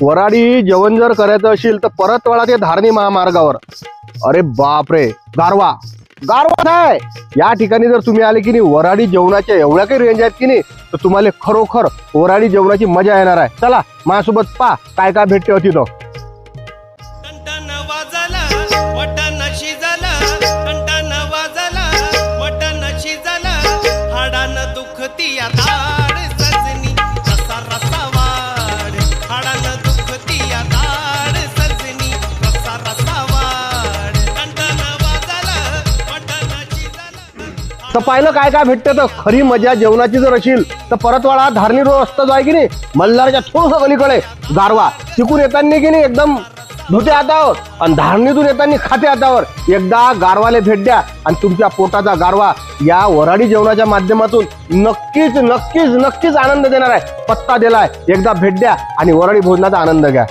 वराडी जेवण जर करायचं असेल तर परतवाडा ते धारणी महामार्गावर, अरे बाप रे, गारवा गारवा आहे या ठिकाणी. जर तुम्ही आले की नाही, वराडी जेवणाच्या एवढ्या काही रेंज आहेत की नाही, तर तुम्हाला खरोखर वराडी जेवणाची मजा येणार आहे. चला माझ्यासोबत पा काय काय भेटते होती तो. तर पाहिलं काय काय भेटतं. तर खरी मजा जेवणाची जर असेल तर परतवाडा धारणी रोड रस्ता जो आहे की नाही, मल्हारच्या थोडंसं गलीकडे गारवा. तिकून येताना की नाही एकदम धुते हातावर आणि धारणीतून येताना खाते हातावर. एकदा गारवाले भेट द्या आणि तुमच्या पोटाचा गारवा या वराडी जेवणाच्या माध्यमातून नक्कीच नक्कीच नक्कीच आनंद देणार आहे. पत्ता दिलाय, एकदा भेट द्या आणि वराडी भोजनाचा आनंद घ्या.